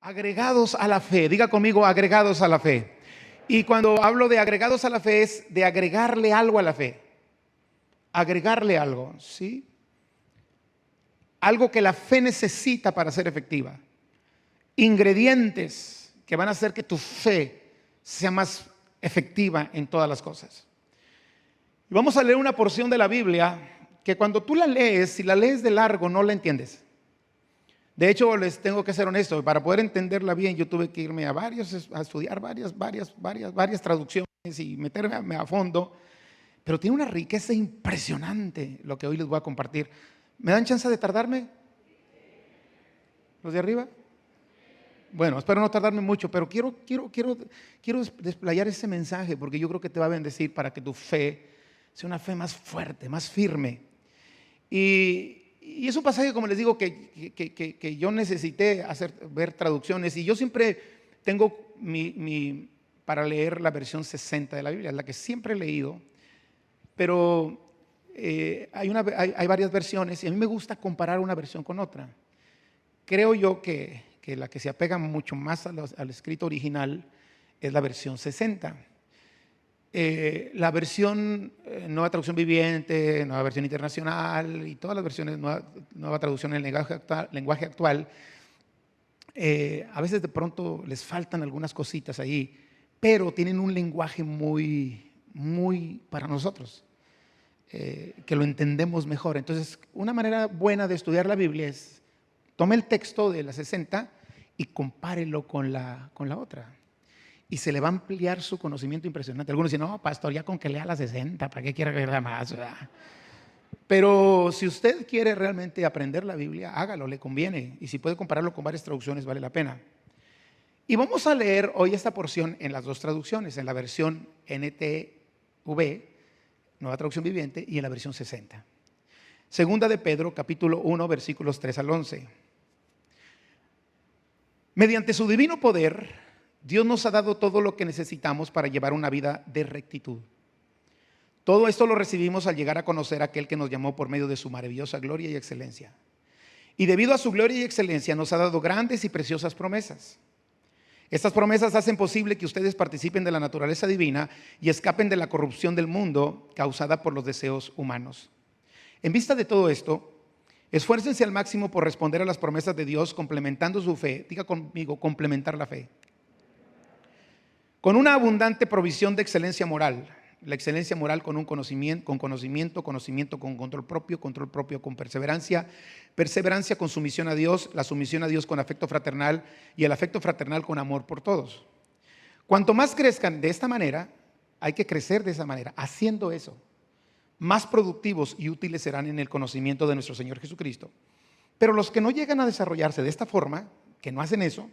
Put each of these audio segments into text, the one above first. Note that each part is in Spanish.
Agregados a la fe. Diga conmigo, agregados a la fe. Y cuando hablo de agregados a la fe es de agregarle algo a la fe. Agregarle algo, ¿sí? Algo que la fe necesita para ser efectiva. Ingredientes que van a hacer que tu fe sea más efectiva en todas las cosas. Y vamos a leer una porción de la Biblia que cuando tú la lees, si la lees de largo, no la entiendes. De hecho, les tengo que ser honesto, para poder entenderla bien, yo tuve que irme a estudiar varias traducciones y meterme a fondo. Pero tiene una riqueza impresionante lo que hoy les voy a compartir. ¿Me dan chance de tardarme? ¿Los de arriba? Bueno, espero no tardarme mucho, pero quiero desplayar ese mensaje porque yo creo que te va a bendecir para que tu fe sea una fe más fuerte, más firme. Y es un pasaje, como les digo, que yo necesité ver traducciones y yo siempre tengo para leer la versión 60 de la Biblia, la que siempre he leído, pero hay varias versiones y a mí me gusta comparar una versión con otra. Creo yo que la que se apega mucho más al escrito original es la versión 60. La versión Nueva Traducción Viviente, Nueva Versión Internacional y todas las versiones, nueva traducción en el lenguaje actual, a veces de pronto les faltan algunas cositas ahí, pero tienen un lenguaje muy para nosotros, que lo entendemos mejor. Entonces, una manera buena de estudiar la Biblia es tome el texto de la 60 y compárelo con la otra. Y se le va a ampliar su conocimiento impresionante. Algunos dicen, no, pastor, ya con que lea la 60, ¿para qué quiere leerla más? ¿Verdad? Pero si usted quiere realmente aprender la Biblia, hágalo, le conviene. Y si puede compararlo con varias traducciones, vale la pena. Y vamos a leer hoy esta porción en las dos traducciones, en la versión NTV, Nueva Traducción Viviente, y en la versión 60. Segunda de Pedro, capítulo 1, versículos 3 al 11. Mediante su divino poder, Dios nos ha dado todo lo que necesitamos para llevar una vida de rectitud. Todo esto lo recibimos al llegar a conocer a aquel que nos llamó por medio de su maravillosa gloria y excelencia. Y debido a su gloria y excelencia nos ha dado grandes y preciosas promesas. Estas promesas hacen posible que ustedes participen de la naturaleza divina y escapen de la corrupción del mundo causada por los deseos humanos. En vista de todo esto, esfuércense al máximo por responder a las promesas de Dios complementando su fe. Diga conmigo, complementar la fe. Con una abundante provisión de excelencia moral. La excelencia moral con conocimiento, con control propio con perseverancia, perseverancia con sumisión a Dios, la sumisión a Dios con afecto fraternal y el afecto fraternal con amor por todos. Cuanto más crezcan de esta manera, hay que crecer de esa manera, haciendo eso. Más productivos y útiles serán en el conocimiento de nuestro Señor Jesucristo. Pero los que no llegan a desarrollarse de esta forma, que no hacen eso,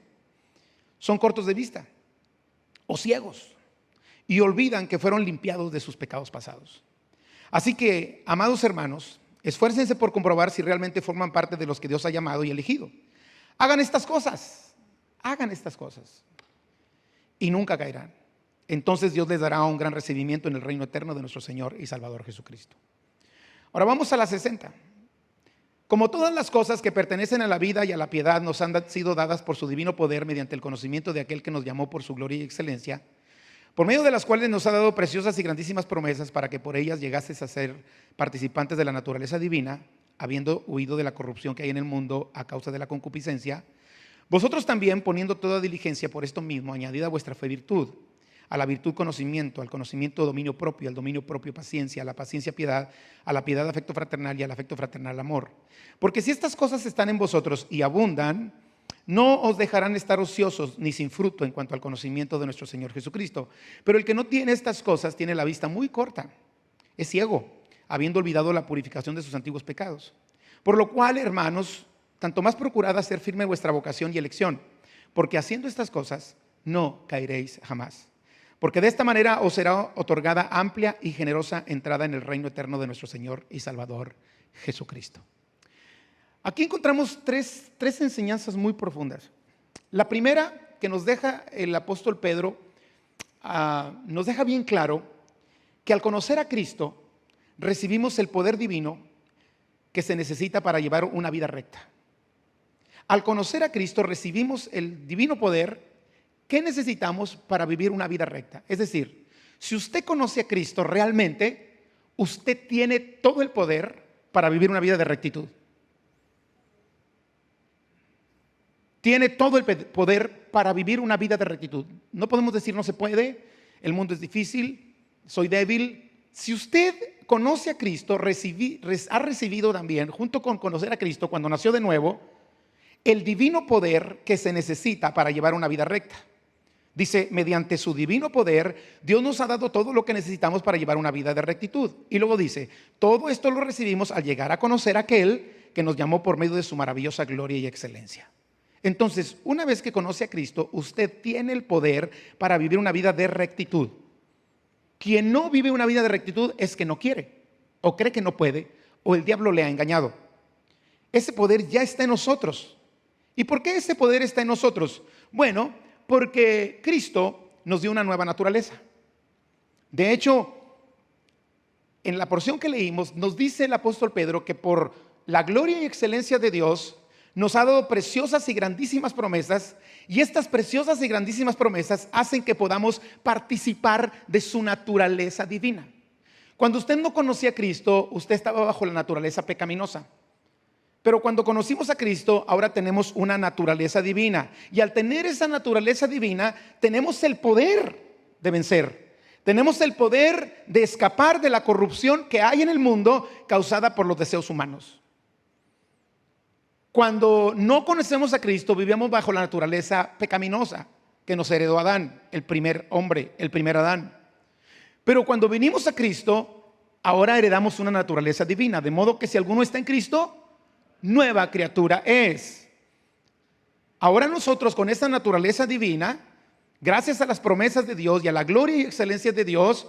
son cortos de vista o ciegos y olvidan que fueron limpiados de sus pecados pasados. Así que, amados hermanos, esfuércense por comprobar si realmente forman parte de los que Dios ha llamado y elegido. Hagan estas cosas y nunca caerán. Entonces Dios les dará un gran recibimiento en el reino eterno de nuestro Señor y Salvador Jesucristo. Ahora vamos a la 60. Como todas las cosas que pertenecen a la vida y a la piedad nos han sido dadas por su divino poder mediante el conocimiento de aquel que nos llamó por su gloria y excelencia, por medio de las cuales nos ha dado preciosas y grandísimas promesas para que por ellas llegases a ser participantes de la naturaleza divina, habiendo huido de la corrupción que hay en el mundo a causa de la concupiscencia, vosotros también, poniendo toda diligencia por esto mismo, añadid a vuestra fe virtud, a la virtud conocimiento, al conocimiento dominio propio, al dominio propio paciencia, a la paciencia piedad, a la piedad afecto fraternal y al afecto fraternal amor. Porque si estas cosas están en vosotros y abundan, no os dejarán estar ociosos ni sin fruto en cuanto al conocimiento de nuestro Señor Jesucristo. Pero el que no tiene estas cosas tiene la vista muy corta, es ciego, habiendo olvidado la purificación de sus antiguos pecados. Por lo cual, hermanos, tanto más procurad hacer firme vuestra vocación y elección, porque haciendo estas cosas no caeréis jamás. Porque de esta manera os será otorgada amplia y generosa entrada en el reino eterno de nuestro Señor y Salvador Jesucristo. Aquí encontramos tres enseñanzas muy profundas. La primera que nos deja el apóstol Pedro, nos deja bien claro que al conocer a Cristo recibimos el poder divino que se necesita para llevar una vida recta. Al conocer a Cristo recibimos el divino poder que necesitamos para vivir una vida recta. Es decir, si usted conoce a Cristo realmente, usted tiene todo el poder para vivir una vida de rectitud. Tiene todo el poder para vivir una vida de rectitud. No podemos decir no se puede, el mundo es difícil, soy débil. Si usted conoce a Cristo, ha recibido también, junto con conocer a Cristo, cuando nació de nuevo, el divino poder que se necesita para llevar una vida recta. Dice, mediante su divino poder, Dios nos ha dado todo lo que necesitamos para llevar una vida de rectitud. Y luego dice, todo esto lo recibimos al llegar a conocer a aquel que nos llamó por medio de su maravillosa gloria y excelencia. Entonces, una vez que conoce a Cristo, usted tiene el poder para vivir una vida de rectitud. Quien no vive una vida de rectitud es que no quiere, o cree que no puede, o el diablo le ha engañado. Ese poder ya está en nosotros. ¿Y por qué ese poder está en nosotros? Bueno, porque Cristo nos dio una nueva naturaleza. De hecho, en la porción que leímos, nos dice el apóstol Pedro que por la gloria y excelencia de Dios, nos ha dado preciosas y grandísimas promesas, y estas preciosas y grandísimas promesas hacen que podamos participar de su naturaleza divina. Cuando usted no conocía a Cristo, usted estaba bajo la naturaleza pecaminosa. Pero cuando conocimos a Cristo, ahora tenemos una naturaleza divina. Y al tener esa naturaleza divina, tenemos el poder de vencer. Tenemos el poder de escapar de la corrupción que hay en el mundo causada por los deseos humanos. Cuando no conocemos a Cristo, vivíamos bajo la naturaleza pecaminosa que nos heredó Adán, el primer hombre, el primer Adán. Pero cuando vinimos a Cristo, ahora heredamos una naturaleza divina, de modo que si alguno está en Cristo, nueva criatura es. Ahora nosotros con esta naturaleza divina, gracias a las promesas de Dios y a la gloria y excelencia de Dios,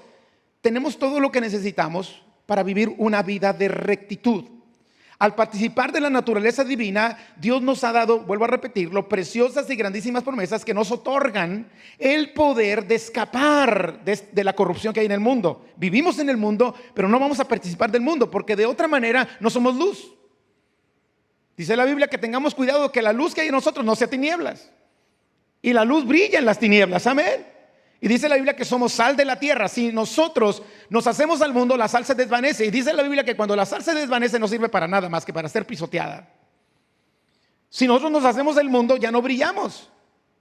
tenemos todo lo que necesitamos para vivir una vida de rectitud. Al participar de la naturaleza divina, Dios nos ha dado, vuelvo a repetirlo, preciosas y grandísimas promesas que nos otorgan el poder de escapar de la corrupción que hay en el mundo. Vivimos en el mundo, pero no vamos a participar del mundo, porque de otra manera no somos luz. Dice la Biblia que tengamos cuidado que la luz que hay en nosotros no sea tinieblas. Y la luz brilla en las tinieblas, amén. Y dice la Biblia que somos sal de la tierra. Si nosotros nos hacemos al mundo, la sal se desvanece. Y dice la Biblia que cuando la sal se desvanece no sirve para nada más que para ser pisoteada. Si nosotros nos hacemos del mundo, ya no brillamos.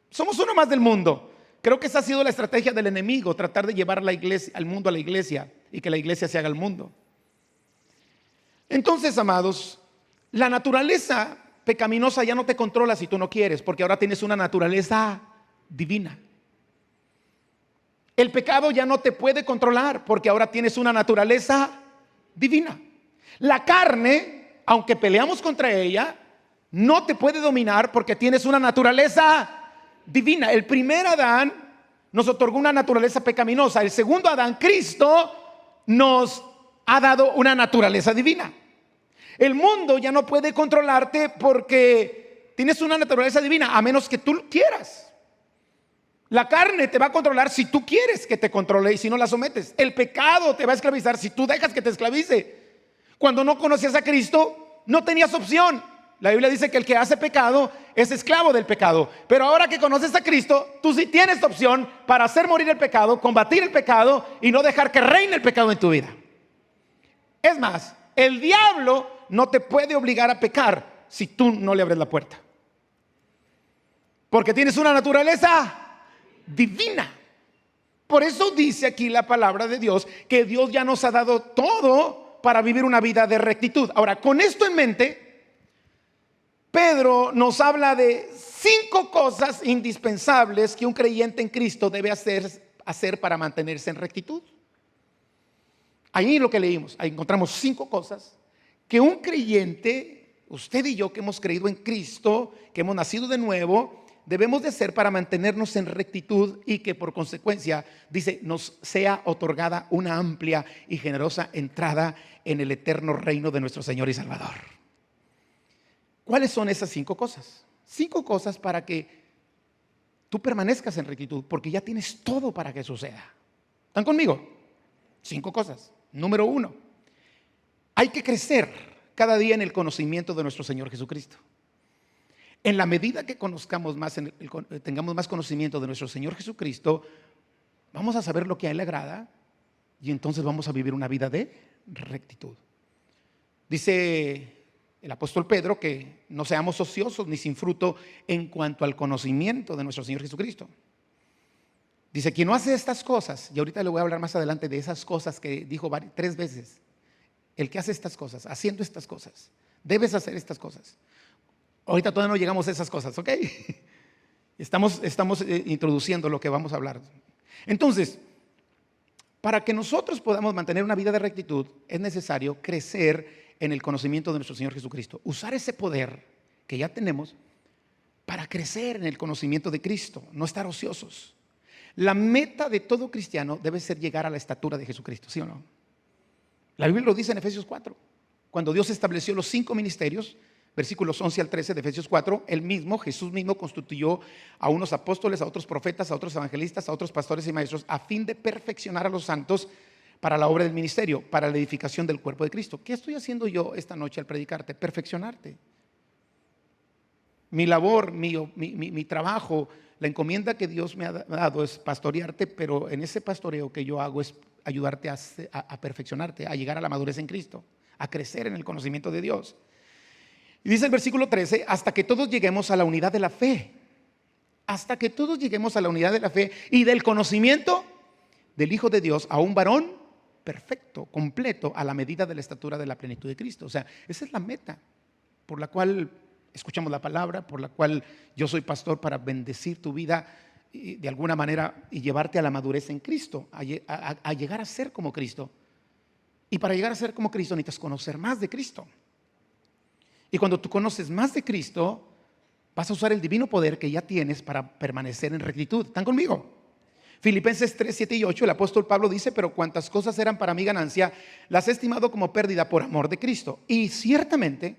Somos uno más del mundo. Creo que esa ha sido la estrategia del enemigo, tratar de llevar la iglesia, al mundo a la iglesia y que la iglesia se haga el mundo. Entonces, amados, la naturaleza pecaminosa ya no te controla si tú no quieres, porque ahora tienes una naturaleza divina. El pecado ya no te puede controlar porque ahora tienes una naturaleza divina. La carne, aunque peleamos contra ella, no te puede dominar porque tienes una naturaleza divina. El primer Adán nos otorgó una naturaleza pecaminosa. El segundo Adán, Cristo, nos ha dado una naturaleza divina. El mundo ya no puede controlarte porque tienes una naturaleza divina, a menos que tú quieras. La carne te va a controlar si tú quieres que te controle y si no la sometes. El pecado te va a esclavizar si tú dejas que te esclavice. Cuando no conocías a Cristo, no tenías opción. La Biblia dice que el que hace pecado es esclavo del pecado. Pero ahora que conoces a Cristo, tú sí tienes opción para hacer morir el pecado, combatir el pecado y no dejar que reine el pecado en tu vida. Es más, el diablo no te puede obligar a pecar si tú no le abres la puerta. Porque tienes una naturaleza divina. Por eso dice aquí la palabra de Dios que Dios ya nos ha dado todo para vivir una vida de rectitud. Ahora, con esto en mente, Pedro nos habla de 5 cosas indispensables que un creyente en Cristo debe hacer para mantenerse en rectitud. Ahí lo que leímos, ahí encontramos 5 cosas que un creyente, usted y yo que hemos creído en Cristo, que hemos nacido de nuevo, debemos de hacer para mantenernos en rectitud y que por consecuencia, dice, nos sea otorgada una amplia y generosa entrada en el eterno reino de nuestro Señor y Salvador. ¿Cuáles son esas 5 cosas? 5 cosas para que tú permanezcas en rectitud, porque ya tienes todo para que suceda. ¿Están conmigo? 5 cosas. Número 1, hay que crecer cada día en el conocimiento de nuestro Señor Jesucristo. En la medida que conozcamos más, tengamos más conocimiento de nuestro Señor Jesucristo, vamos a saber lo que a Él le agrada y entonces vamos a vivir una vida de rectitud. Dice el apóstol Pedro que no seamos ociosos ni sin fruto en cuanto al conocimiento de nuestro Señor Jesucristo. Dice, quien no hace estas cosas, y ahorita le voy a hablar más adelante de esas cosas que dijo 3 veces. El que hace estas cosas, haciendo estas cosas, debes hacer estas cosas. Ahorita todavía no llegamos a esas cosas, ¿ok? Estamos introduciendo lo que vamos a hablar. Entonces, para que nosotros podamos mantener una vida de rectitud, es necesario crecer en el conocimiento de nuestro Señor Jesucristo. Usar ese poder que ya tenemos para crecer en el conocimiento de Cristo, no estar ociosos. La meta de todo cristiano debe ser llegar a la estatura de Jesucristo, ¿sí o no? La Biblia lo dice en Efesios 4. Cuando Dios estableció los 5 ministerios, versículos 11 al 13 de Efesios 4, Jesús mismo constituyó a unos apóstoles, a otros profetas, a otros evangelistas, a otros pastores y maestros, a fin de perfeccionar a los santos para la obra del ministerio, para la edificación del cuerpo de Cristo. ¿Qué estoy haciendo yo esta noche al predicarte? Perfeccionarte. Mi labor, mi trabajo, la encomienda que Dios me ha dado es pastorearte, pero en ese pastoreo que yo hago es ayudarte a perfeccionarte, a llegar a la madurez en Cristo, a crecer en el conocimiento de Dios. Y dice el versículo 13, hasta que todos lleguemos a la unidad de la fe. Hasta que todos lleguemos a la unidad de la fe y del conocimiento del Hijo de Dios, a un varón perfecto, completo, a la medida de la estatura de la plenitud de Cristo. O sea, esa es la meta por la cual escuchamos la palabra, por la cual yo soy pastor, para bendecir tu vida de alguna manera y llevarte a la madurez en Cristo, a llegar a ser como Cristo. Y para llegar a ser como Cristo necesitas conocer más de Cristo. Y cuando tú conoces más de Cristo, vas a usar el divino poder que ya tienes para permanecer en rectitud. ¿Están conmigo? Filipenses 3, 7 y 8, el apóstol Pablo dice, pero cuantas cosas eran para mi ganancia, las he estimado como pérdida por amor de Cristo. Y ciertamente,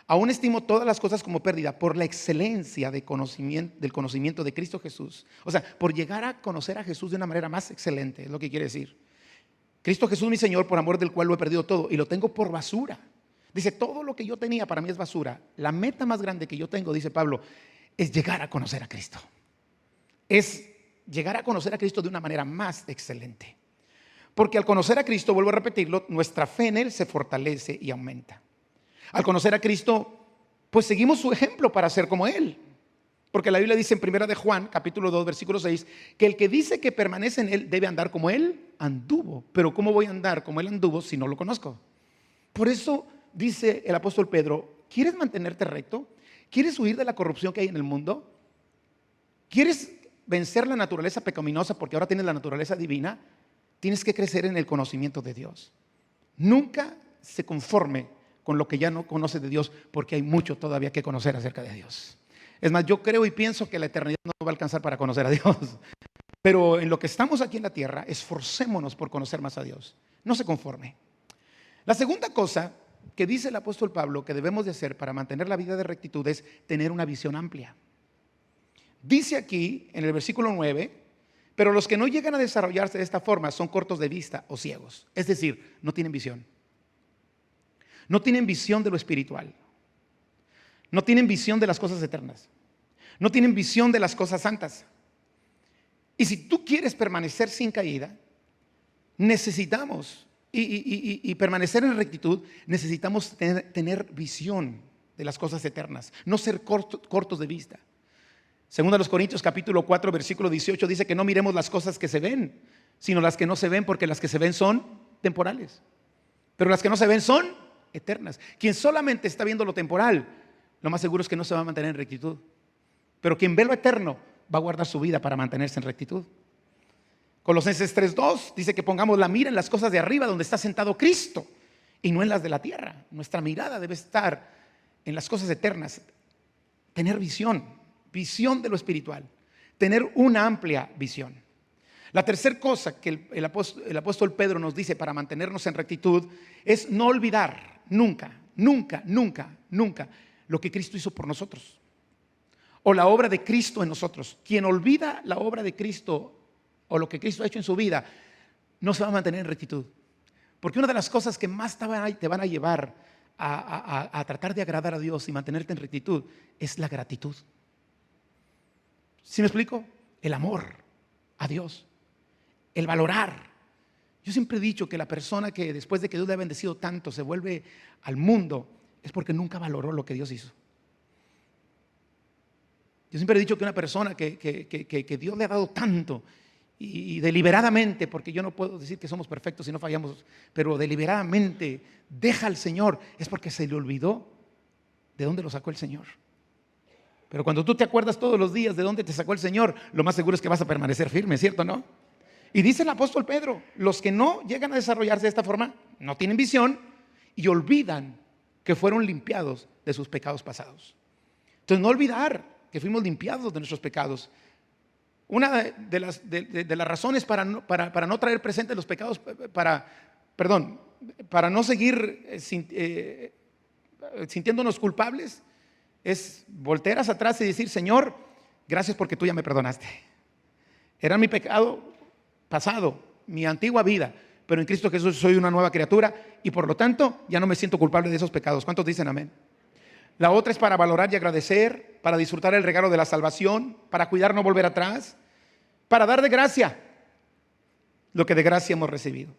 aún estimo todas las cosas como pérdida por la excelencia del conocimiento de Cristo Jesús. O sea, por llegar a conocer a Jesús de una manera más excelente, es lo que quiere decir. Cristo Jesús mi Señor, por amor del cual lo he perdido todo y lo tengo por basura. Dice, todo lo que yo tenía para mí es basura. La meta más grande que yo tengo, dice Pablo, es llegar a conocer a Cristo. Es llegar a conocer a Cristo de una manera más excelente. Porque al conocer a Cristo, vuelvo a repetirlo, nuestra fe en Él se fortalece y aumenta. Al conocer a Cristo, pues seguimos su ejemplo para ser como Él. Porque la Biblia dice en 1 de Juan, capítulo 2, versículo 6, que el que dice que permanece en Él debe andar como Él anduvo. Pero ¿cómo voy a andar como Él anduvo si no lo conozco? Por eso dice el apóstol Pedro, ¿quieres mantenerte recto? ¿Quieres huir de la corrupción que hay en el mundo? ¿Quieres vencer la naturaleza pecaminosa porque ahora tienes la naturaleza divina? Tienes que crecer en el conocimiento de Dios. Nunca se conforme con lo que ya no conoce de Dios, porque hay mucho todavía que conocer acerca de Dios. Es más, yo creo y pienso que la eternidad no va a alcanzar para conocer a Dios. Pero en lo que estamos aquí en la tierra, esforcémonos por conocer más a Dios. No se conforme. La segunda cosa que dice el apóstol Pablo que debemos de hacer para mantener la vida de rectitud es tener una visión amplia. Dice aquí en el versículo 9, pero los que no llegan a desarrollarse de esta forma son cortos de vista o ciegos. Es decir, no tienen visión. No tienen visión de lo espiritual. No tienen visión de las cosas eternas. No tienen visión de las cosas santas. Y si tú quieres permanecer sin caída, necesitamos y permanecer en rectitud, necesitamos tener visión de las cosas eternas, no ser cortos de vista. Según a los Corintios capítulo 4 versículo 18 dice que no miremos las cosas que se ven, sino las que no se ven, porque las que se ven son temporales, pero las que no se ven son eternas. Quien solamente está viendo lo temporal, lo más seguro es que no se va a mantener en rectitud. Pero quien ve lo eterno va a guardar su vida para mantenerse en rectitud. Colosenses 3:2 dice que pongamos la mira en las cosas de arriba, donde está sentado Cristo, y no en las de la tierra. Nuestra mirada debe estar en las cosas eternas. Tener visión de lo espiritual, tener una amplia visión. La tercera cosa que el apóstol Pedro nos dice para mantenernos en rectitud es no olvidar nunca lo que Cristo hizo por nosotros, o la obra de Cristo en nosotros. Quien olvida la obra de Cristo o lo que Cristo ha hecho en su vida, no se va a mantener en rectitud. Porque una de las cosas que más te van a llevar a tratar de agradar a Dios y mantenerte en rectitud es la gratitud. ¿Sí me explico? El amor a Dios, el valorar. Yo siempre he dicho que la persona que después de que Dios le ha bendecido tanto se vuelve al mundo es porque nunca valoró lo que Dios hizo. Yo siempre he dicho que una persona que Dios le ha dado tanto y deliberadamente, porque yo no puedo decir que somos perfectos y no fallamos, pero deliberadamente deja al Señor, es porque se le olvidó de dónde lo sacó el Señor. Pero cuando tú te acuerdas todos los días de dónde te sacó el Señor, lo más seguro es que vas a permanecer firme, ¿cierto o no? Y dice el apóstol Pedro, los que no llegan a desarrollarse de esta forma, no tienen visión y olvidan que fueron limpiados de sus pecados pasados. Entonces no olvidar que fuimos limpiados de nuestros pecados. Una de las razones para no traer presente los pecados, para no seguir sintiéndonos culpables, es voltear hacia atrás y decir, Señor, gracias porque tú ya me perdonaste. Era mi pecado pasado, mi antigua vida, pero en Cristo Jesús soy una nueva criatura y por lo tanto ya no me siento culpable de esos pecados. ¿Cuántos dicen amén? La otra es para valorar y agradecer, para disfrutar el regalo de la salvación, para cuidar no volver atrás, para dar de gracia lo que de gracia hemos recibido.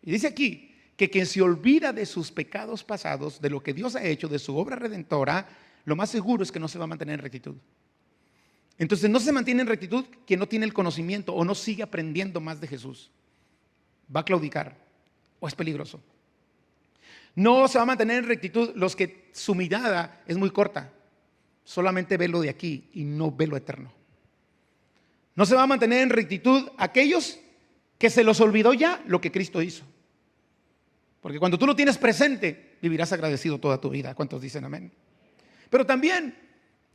Y dice aquí que quien se olvida de sus pecados pasados, de lo que Dios ha hecho, de su obra redentora, lo más seguro es que no se va a mantener en rectitud. Entonces no se mantiene en rectitud quien no tiene el conocimiento o no sigue aprendiendo más de Jesús. Va a claudicar o es peligroso. No se va a mantener en rectitud los que su mirada es muy corta. Solamente ve lo de aquí y no ve lo eterno. No se va a mantener en rectitud aquellos que se los olvidó ya lo que Cristo hizo. Porque cuando tú lo tienes presente, vivirás agradecido toda tu vida. ¿Cuántos dicen amén? Pero también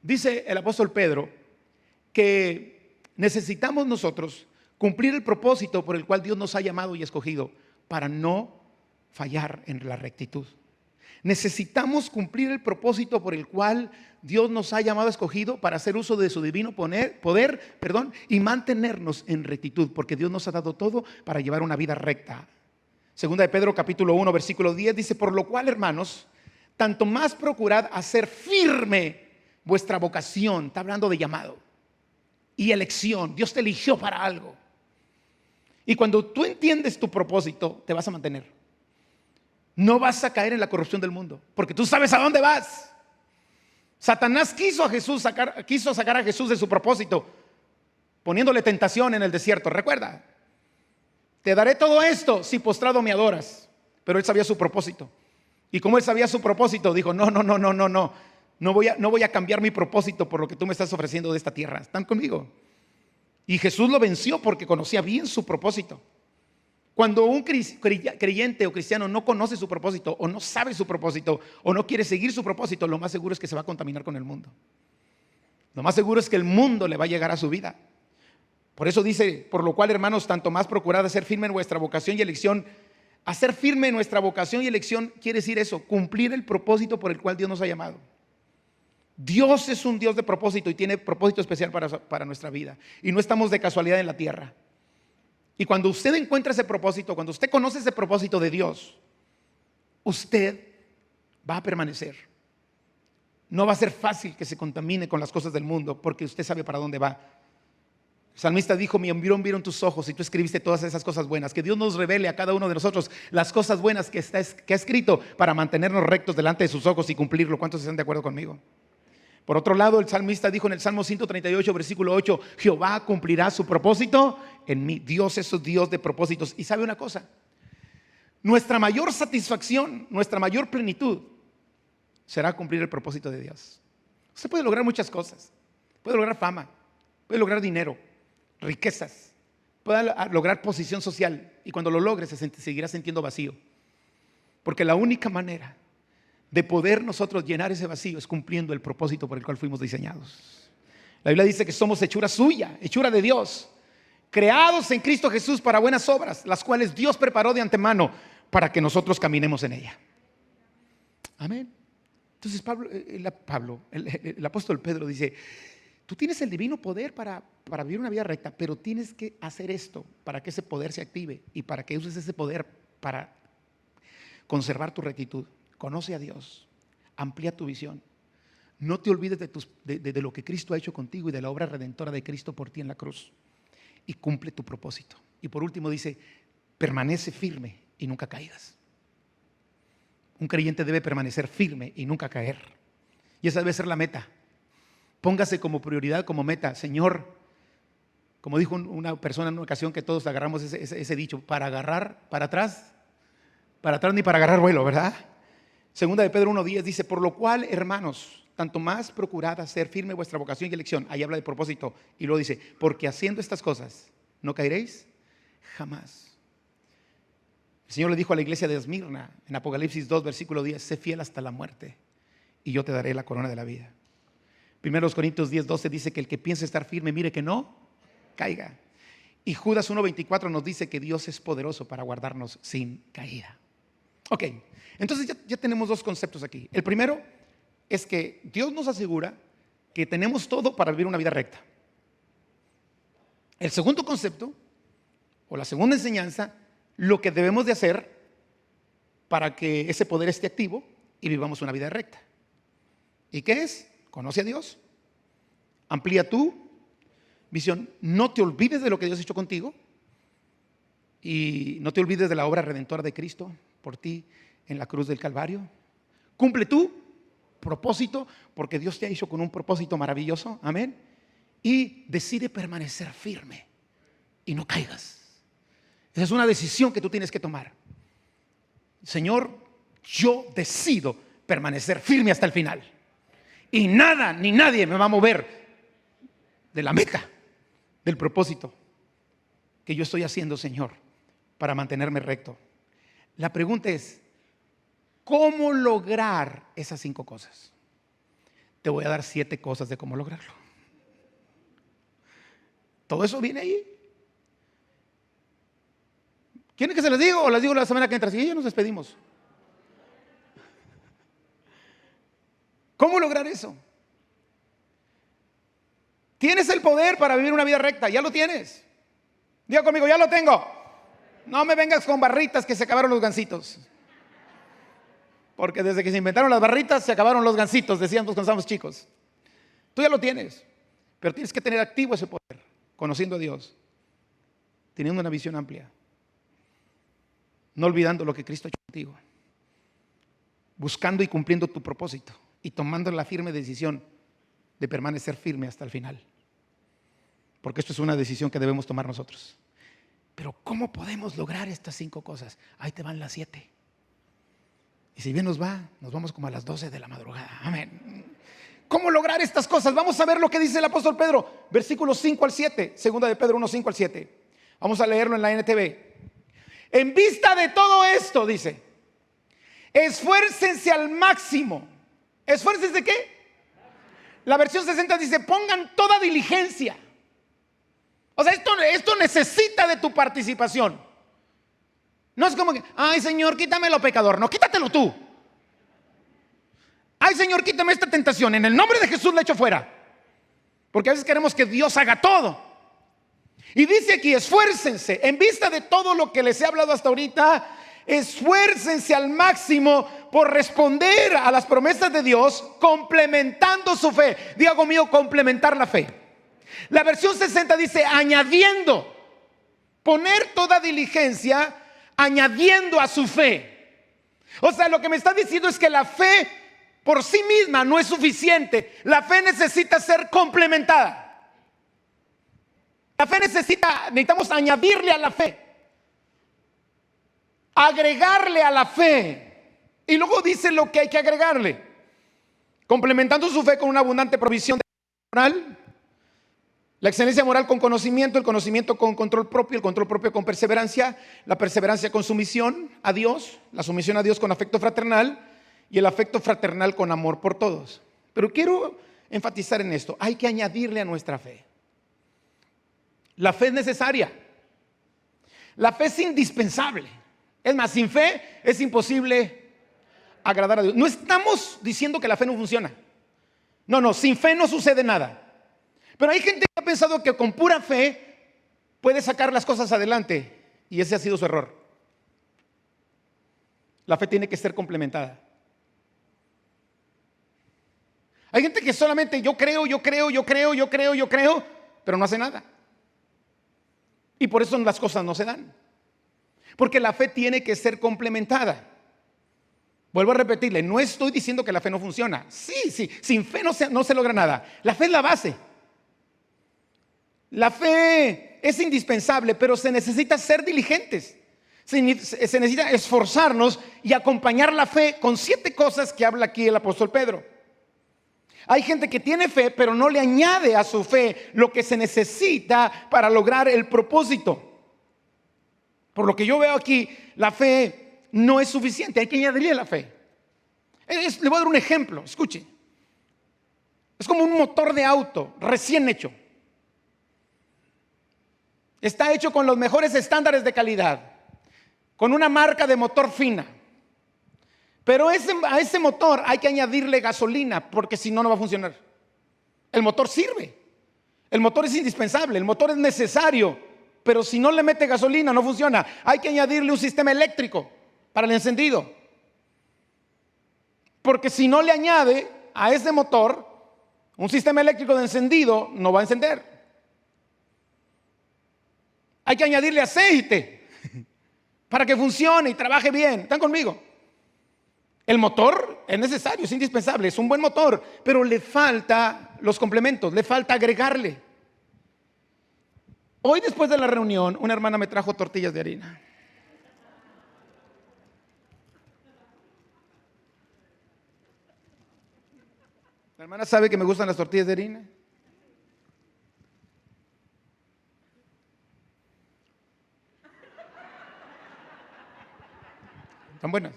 dice el apóstol Pedro que necesitamos nosotros cumplir el propósito por el cual Dios nos ha llamado y escogido para no fallar en la rectitud. Necesitamos cumplir el propósito por el cual Dios nos ha llamado, escogido para hacer uso de su divino poder, y mantenernos en rectitud, porque Dios nos ha dado todo para llevar una vida recta. Segunda de Pedro capítulo 1 versículo 10 dice, por lo cual, hermanos, tanto más procurad hacer firme vuestra vocación. Está hablando de llamado y elección. Dios te eligió para algo. Y cuando tú entiendes tu propósito, te vas a mantener. No vas a caer en la corrupción del mundo, porque tú sabes a dónde vas. Satanás quiso sacar a Jesús de su propósito, poniéndole tentación en el desierto. Recuerda, te daré todo esto si postrado me adoras. Pero él sabía su propósito. Y como él sabía su propósito, dijo, no voy a cambiar mi propósito por lo que tú me estás ofreciendo de esta tierra. ¿Están conmigo? Y Jesús lo venció porque conocía bien su propósito. Cuando un creyente o cristiano no conoce su propósito, o no sabe su propósito, o no quiere seguir su propósito, lo más seguro es que se va a contaminar con el mundo. Lo más seguro es que el mundo le va a llegar a su vida. Por eso dice, por lo cual, hermanos, tanto más procurad hacer firme en vuestra vocación y elección. Hacer firme en nuestra vocación y elección quiere decir eso, cumplir el propósito por el cual Dios nos ha llamado. Dios es un Dios de propósito y tiene propósito especial para nuestra vida. Y no estamos de casualidad en la tierra. Y cuando usted encuentra ese propósito, cuando usted conoce ese propósito de Dios, usted va a permanecer. No va a ser fácil que se contamine con las cosas del mundo, porque usted sabe para dónde va. El salmista dijo, mi envión vieron tus ojos y tú escribiste todas esas cosas buenas. Que Dios nos revele a cada uno de nosotros las cosas buenas que ha escrito para mantenernos rectos delante de sus ojos y cumplirlo. ¿Cuántos están de acuerdo conmigo? Por otro lado, el salmista dijo en el Salmo 138, versículo 8, Jehová cumplirá su propósito en mí. Dios es un Dios de propósitos. Y sabe una cosa, nuestra mayor satisfacción, nuestra mayor plenitud será cumplir el propósito de Dios. Usted puede lograr muchas cosas. Puede lograr fama, puede lograr dinero, riquezas, puede lograr posición social. Y cuando lo logre se seguirá sintiendo vacío. Porque la única manera de poder nosotros llenar ese vacío es cumpliendo el propósito por el cual fuimos diseñados. La Biblia dice que somos hechura suya, hechura de Dios, creados en Cristo Jesús para buenas obras, las cuales Dios preparó de antemano para que nosotros caminemos en ella. Amén. Entonces el apóstol Pedro dice, tú tienes el divino poder para vivir una vida recta, pero tienes que hacer esto para que ese poder se active y para que uses ese poder para conservar tu rectitud. conoce a Dios, amplía tu visión. No te olvides de lo que Cristo ha hecho contigo y de la obra redentora de Cristo por ti en la cruz. Y cumple tu propósito. Y por último dice, permanece firme y nunca caigas. Un creyente debe permanecer firme y nunca caer. Y esa debe ser la meta. Póngase como prioridad, como meta, Señor, como dijo una persona en una ocasión que todos agarramos ese dicho, para agarrar, para atrás ni para agarrar vuelo, ¿verdad? Segunda de Pedro 1:10 dice, por lo cual, hermanos, tanto más procurad hacer firme vuestra vocación y elección. Ahí habla de propósito y luego dice, porque haciendo estas cosas no caeréis jamás. El Señor le dijo a la iglesia de Esmirna en Apocalipsis 2, versículo 10, sé fiel hasta la muerte y yo te daré la corona de la vida. 1 Corintios 10:12 dice que el que piense estar firme, mire que no caiga. Y Judas 1:24 nos dice que Dios es poderoso para guardarnos sin caída. Ok, entonces ya tenemos dos conceptos aquí. El primero es que Dios nos asegura que tenemos todo para vivir una vida recta. El segundo concepto, o la segunda enseñanza, lo que debemos de hacer para que ese poder esté activo y vivamos una vida recta. ¿Y qué es? Conoce a Dios, amplía tu visión, no te olvides de lo que Dios ha hecho contigo y no te olvides de la obra redentora de Cristo por ti en la cruz del Calvario. Cumple tu propósito, porque Dios te ha hecho con un propósito maravilloso, amén. Y decide permanecer firme y no caigas. Esa es una decisión que tú tienes que tomar. Señor, yo decido permanecer firme hasta el final. Y nada ni nadie me va a mover de la meta, del propósito que yo estoy haciendo, Señor, para mantenerme recto. La pregunta es, ¿cómo lograr esas 5 cosas? Te voy a dar 7 cosas de cómo lograrlo. Todo eso viene ahí. ¿Quieren que se les diga o les digo la semana que entra? Sí, ya nos despedimos. ¿Cómo lograr eso? Tienes el poder para vivir una vida recta, ya lo tienes. Diga conmigo, ya lo tengo. No me vengas con barritas que se acabaron los gansitos. Porque desde que se inventaron las barritas se acabaron los gansitos, decíamos cuando estábamos chicos. Tú ya lo tienes, pero tienes que tener activo ese poder, conociendo a Dios, teniendo una visión amplia, no olvidando lo que Cristo ha hecho contigo, buscando y cumpliendo tu propósito y tomando la firme decisión de permanecer firme hasta el final. Porque esto es una decisión que debemos tomar nosotros. Pero ¿cómo podemos lograr estas 5 cosas? Ahí te van las 7. Y si bien nos va, nos vamos como a las 12 de la madrugada. Amén. ¿Cómo lograr estas cosas? Vamos a ver lo que dice el apóstol Pedro, versículos 5 al 7, segunda de Pedro 1, 5 al 7. Vamos a leerlo en la NTV. En vista de todo esto, dice, esfuércense al máximo. ¿Esfuércense de qué? La versión 60 dice, pongan toda diligencia. O sea, esto necesita de tu participación. No es como que, ay Señor, quítamelo pecador. No, quítatelo tú. Ay Señor, quítame esta tentación. En el nombre de Jesús la echo fuera. Porque a veces queremos que Dios haga todo. Y dice aquí, esfuércense. En vista de todo lo que les he hablado hasta ahorita, esfuércense al máximo por responder a las promesas de Dios, complementando su fe. Diga conmigo, complementar la fe. La versión 60 dice, añadiendo. Poner toda diligencia, añadiendo a su fe. O sea, lo que me está diciendo es que la fe por sí misma no es suficiente. La fe necesita ser complementada. La fe necesitamos añadirle a la fe, agregarle a la fe. Y luego dice lo que hay que agregarle, complementando su fe con una abundante provisión de moral, la excelencia moral con conocimiento, el conocimiento con control propio, el control propio con perseverancia, la perseverancia con sumisión a Dios, la sumisión a Dios con afecto fraternal y el afecto fraternal con amor por todos. Pero quiero enfatizar en esto, hay que añadirle a nuestra fe. La fe es necesaria. La fe es indispensable. Es más, sin fe es imposible agradar a Dios. No estamos diciendo que la fe no funciona. No, sin fe no sucede nada. Pero hay gente que ha pensado que con pura fe puede sacar las cosas adelante y ese ha sido su error. La fe tiene que ser complementada. Hay gente que solamente yo creo, pero no hace nada. Y por eso las cosas no se dan. Porque la fe tiene que ser complementada. Vuelvo a repetirle, no estoy diciendo que la fe no funciona. Sí, sin fe no se logra nada. La fe es la base. La fe es indispensable, pero se necesita ser diligentes. Se necesita esforzarnos y acompañar la fe con 7 cosas que habla aquí el apóstol Pedro. Hay gente que tiene fe, pero no le añade a su fe lo que se necesita para lograr el propósito. Por lo que yo veo aquí, la fe no es suficiente, hay que añadirle la fe. Le voy a dar un ejemplo, escuche. Es como un motor de auto recién hecho. Está hecho con los mejores estándares de calidad, con una marca de motor fina. Pero a ese motor hay que añadirle gasolina, porque si no, no va a funcionar. El motor sirve, el motor es indispensable, el motor es necesario, pero si no le mete gasolina no funciona. Hay que añadirle un sistema eléctrico para el encendido, porque si no le añade a ese motor un sistema eléctrico de encendido, no va a encender. Hay que añadirle aceite para que funcione y trabaje bien. ¿Están conmigo? El motor es necesario, es indispensable, es un buen motor, pero le falta los complementos, le falta agregarle. Hoy, después de la reunión, una hermana me trajo tortillas de harina. La hermana sabe que me gustan las tortillas de harina. Están buenas.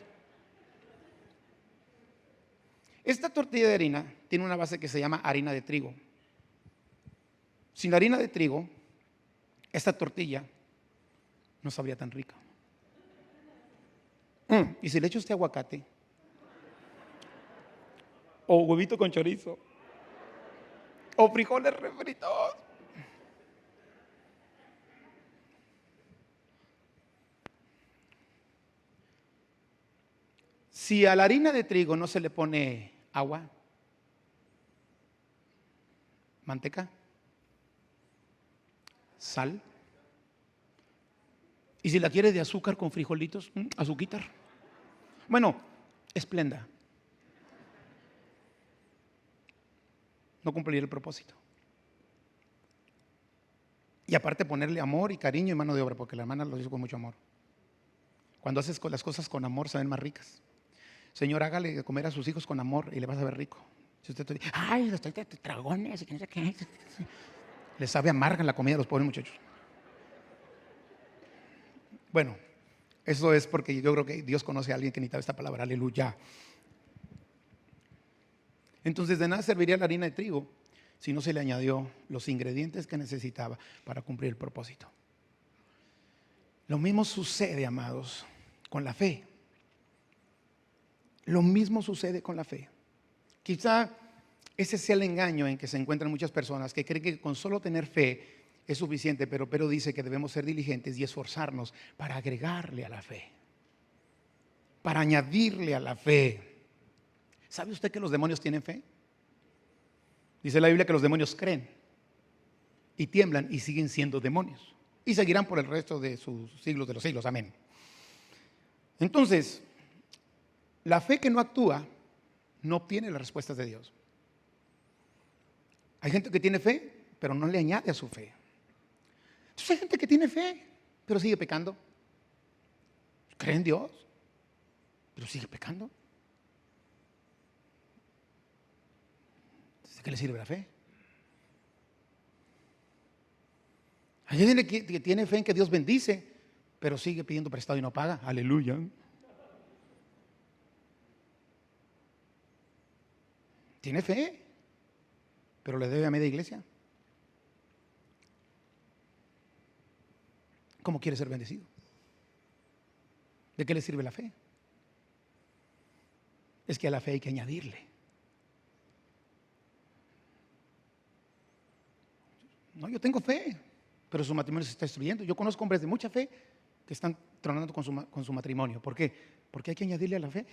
Esta tortilla de harina tiene una base que se llama harina de trigo. Sin la harina de trigo, esta tortilla no sabría tan rica. Y si le echo este aguacate, o huevito con chorizo, o frijoles refritos, si a la harina de trigo no se le pone agua, manteca, sal, y si la quiere de azúcar con frijolitos, azuquitar. Bueno, esplenda. No cumpliría el propósito. Y aparte ponerle amor y cariño y mano de obra, porque la hermana lo hizo con mucho amor. Cuando haces las cosas con amor, saben más ricas. Señor, hágale de comer a sus hijos con amor y le vas a ver rico. Si usted dice, ay, los dragones, y que no sé qué. Les sabe amarga la comida a los pobres muchachos. Bueno, eso es porque yo creo que Dios conoce a alguien que necesitaba esta palabra, aleluya. Entonces, de nada serviría la harina de trigo si no se le añadió los ingredientes que necesitaba para cumplir el propósito. Lo mismo sucede, amados, con la fe. Lo mismo sucede con la fe. Quizá ese sea el engaño en que se encuentran muchas personas que creen que con solo tener fe es suficiente, pero dice que debemos ser diligentes y esforzarnos para agregarle a la fe, para añadirle a la fe. ¿Sabe usted que los demonios tienen fe? Dice la Biblia que los demonios creen y tiemblan y siguen siendo demonios y seguirán por el resto de sus siglos de los siglos. Amén. Entonces, la fe que no actúa no obtiene las respuestas de Dios. Hay gente que tiene fe, pero no le añade a su fe. Entonces hay gente que tiene fe, pero sigue pecando. Cree en Dios, pero sigue pecando. ¿De qué le sirve la fe? Hay gente que tiene fe en que Dios bendice, pero sigue pidiendo prestado y no paga. Aleluya. Tiene fe, pero le debe a media iglesia. ¿Cómo quiere ser bendecido? ¿De qué le sirve la fe? Es que a la fe hay que añadirle. No, yo tengo fe, pero su matrimonio se está destruyendo. Yo conozco hombres de mucha fe que están tronando con su matrimonio. ¿Por qué? Porque hay que añadirle a la fe.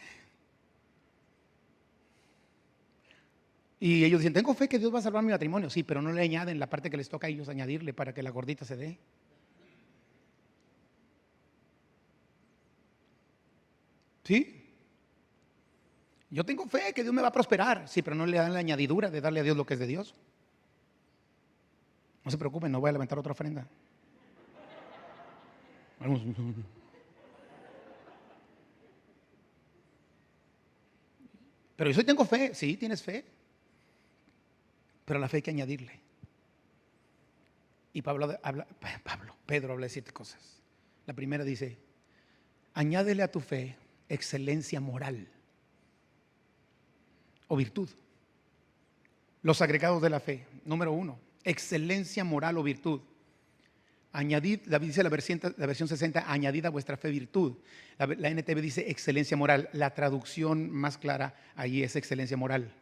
Y ellos dicen, tengo fe que Dios va a salvar mi matrimonio. Sí, pero no le añaden la parte que les toca a ellos añadirle para que la gordita se dé. ¿Sí? Yo tengo fe que Dios me va a prosperar. Sí, pero no le dan la añadidura de darle a Dios lo que es de Dios. No se preocupen, no voy a levantar otra ofrenda. Pero yo tengo fe. Sí, tienes fe. Pero la fe hay que añadirle. Y Pedro habla de 7 cosas. La primera dice, añádele a tu fe excelencia moral o virtud. Los agregados de la fe. Número 1, excelencia moral o virtud. Añadid, dice la versión 60, añadid a vuestra fe virtud. La NTV dice excelencia moral. La traducción más clara ahí es excelencia moral,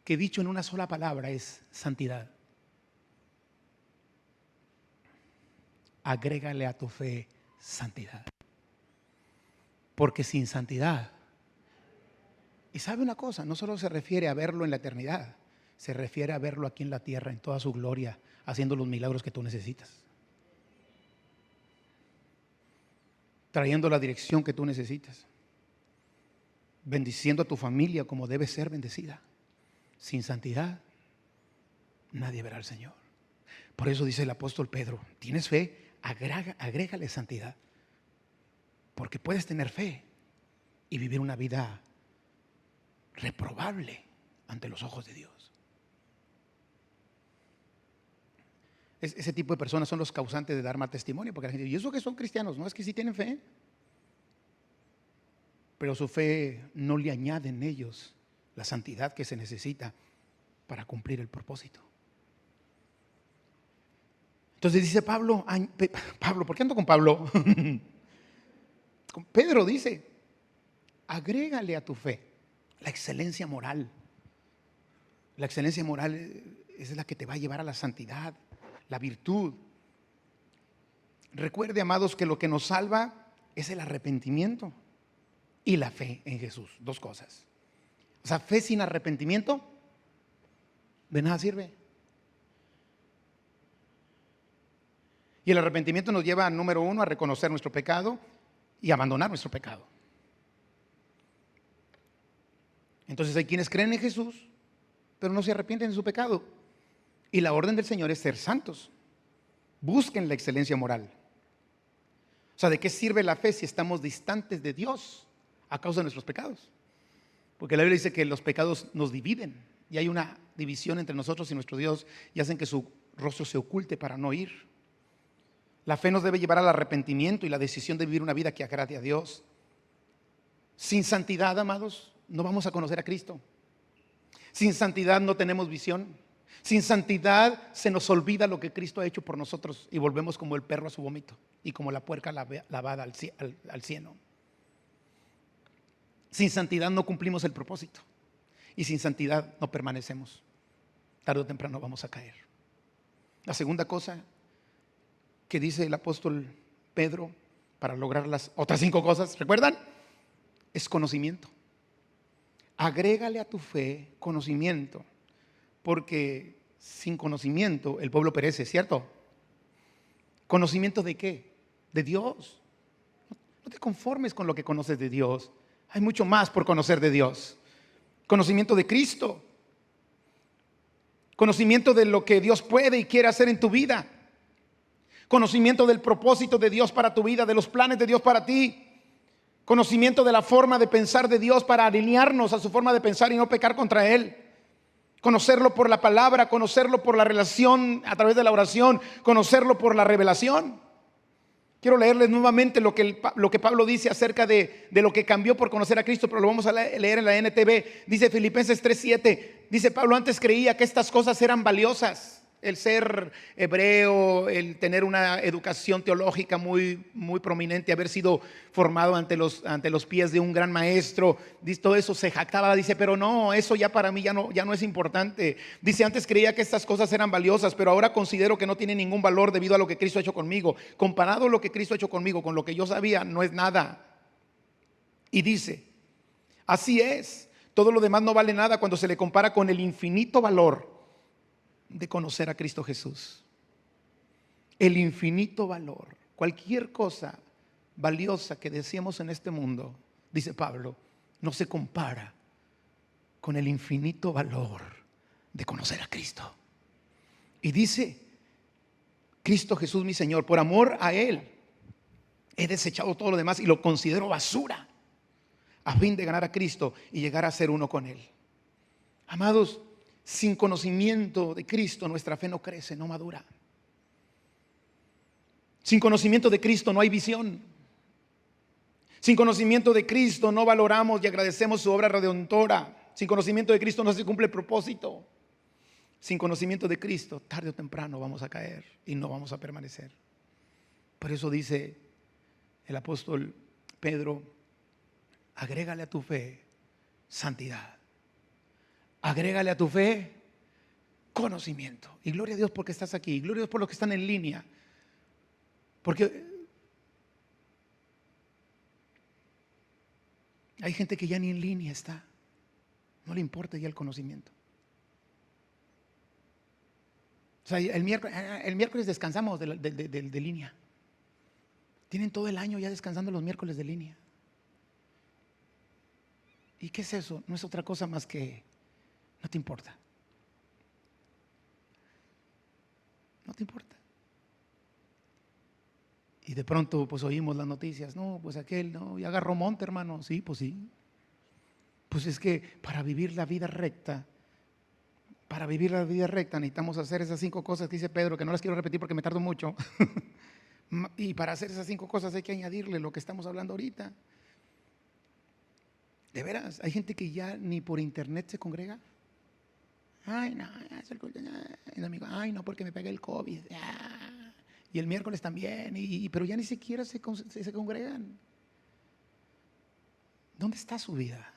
que dicho en una sola palabra es santidad. Agrégale a tu fe santidad. Porque sin santidad, y sabe una cosa, no solo se refiere a verlo en la eternidad, se refiere a verlo aquí en la tierra en toda su gloria, haciendo los milagros que tú necesitas, trayendo la dirección que tú necesitas, bendiciendo a tu familia como debe ser bendecida. Sin santidad nadie verá al Señor. Por eso dice el apóstol Pedro, ¿tienes fe? Agrégale santidad, porque puedes tener fe y vivir una vida reprobable ante los ojos de Dios. Ese tipo de personas son los causantes de dar mal testimonio, porque la gente dice, ¿y eso que son cristianos? No, es que sí tienen fe, pero su fe no le añade en ellos la santidad que se necesita para cumplir el propósito. Entonces dice Pablo, ¿por qué ando con Pablo? Pedro dice, agrégale a tu fe la excelencia moral. La excelencia moral es la que te va a llevar a la santidad, la virtud. Recuerde, amados, que lo que nos salva es el arrepentimiento y la fe en Jesús. 2 cosas. O sea, fe sin arrepentimiento de nada sirve. Y el arrepentimiento nos lleva, número 1, a reconocer nuestro pecado y abandonar nuestro pecado. Entonces hay quienes creen en Jesús, pero no se arrepienten de su pecado. Y la orden del Señor es ser santos. Busquen la excelencia moral. O sea, ¿de qué sirve la fe si estamos distantes de Dios a causa de nuestros pecados? Porque la Biblia dice que los pecados nos dividen y hay una división entre nosotros y nuestro Dios y hacen que su rostro se oculte para no ir. La fe nos debe llevar al arrepentimiento y la decisión de vivir una vida que agrade a Dios. Sin santidad, amados, no vamos a conocer a Cristo. Sin santidad no tenemos visión. Sin santidad se nos olvida lo que Cristo ha hecho por nosotros y volvemos como el perro a su vómito y como la puerca lavada al cieno. Sin santidad no cumplimos el propósito y sin santidad no permanecemos. Tarde o temprano vamos a caer. La segunda cosa que dice el apóstol Pedro para lograr las otras 5 cosas, ¿recuerdan? Es conocimiento. Agrégale a tu fe conocimiento, porque sin conocimiento el pueblo perece, ¿cierto? ¿Conocimiento de qué? De Dios. No te conformes con lo que conoces de Dios. Hay mucho más por conocer de Dios. Conocimiento de Cristo. Conocimiento de lo que Dios puede y quiere hacer en tu vida. Conocimiento del propósito de Dios para tu vida, de los planes de Dios para ti. Conocimiento de la forma de pensar de Dios para alinearnos a su forma de pensar y no pecar contra Él. Conocerlo por la palabra, conocerlo por la relación a través de la oración, conocerlo por la revelación. Quiero leerles nuevamente lo que Pablo dice acerca de lo que cambió por conocer a Cristo, pero lo vamos a leer en la NTV. Dice Filipenses 3:7. Dice Pablo, antes creía que estas cosas eran valiosas. El ser hebreo, el tener una educación teológica muy, muy prominente, haber sido formado ante los pies de un gran maestro, todo eso se jactaba. Dice, pero no, eso ya para mí ya no es importante. Dice, antes creía que estas cosas eran valiosas, pero ahora considero que no tienen ningún valor debido a lo que Cristo ha hecho conmigo. Comparado lo que Cristo ha hecho conmigo con lo que yo sabía, no es nada. Y dice, así es. Todo lo demás no vale nada cuando se le compara con el infinito valor de conocer a Cristo Jesús. El infinito valor. Cualquier cosa valiosa que deseemos en este mundo, dice Pablo, no se compara con el infinito valor de conocer a Cristo. Y dice, Cristo Jesús mi Señor, por amor a Él he desechado todo lo demás y lo considero basura a fin de ganar a Cristo y llegar a ser uno con Él. Amados, sin conocimiento de Cristo nuestra fe no crece, no madura. Sin conocimiento de Cristo no hay visión. Sin conocimiento de Cristo no valoramos y agradecemos su obra redentora. Sin conocimiento de Cristo no se cumple el propósito. Sin conocimiento de Cristo, tarde o temprano vamos a caer y no vamos a permanecer. Por eso dice el apóstol Pedro, agrégale a tu fe santidad. Agrégale a tu fe conocimiento. Y gloria a Dios porque estás aquí. Gloria a Dios por los que están en línea. Porque hay gente que ya ni en línea está. No le importa ya el conocimiento. O sea, el miércoles descansamos de línea. Tienen todo el año ya descansando los miércoles de línea. ¿Y qué es eso? No es otra cosa más que no te importa. No te importa. Y de pronto pues oímos las noticias. No, pues aquel no, ya agarró monte, hermano. Sí, pues sí. Pues es que para vivir la vida recta, necesitamos hacer esas 5 cosas que dice Pedro, que no las quiero repetir porque me tardo mucho. Y para hacer esas 5 cosas hay que añadirle lo que estamos hablando ahorita. De veras, hay gente que ya ni por internet se congrega. Ay, no, el amigo, ay, no, porque me pegué el COVID. Y el miércoles también, pero ya ni siquiera se congregan. ¿Dónde está su vida?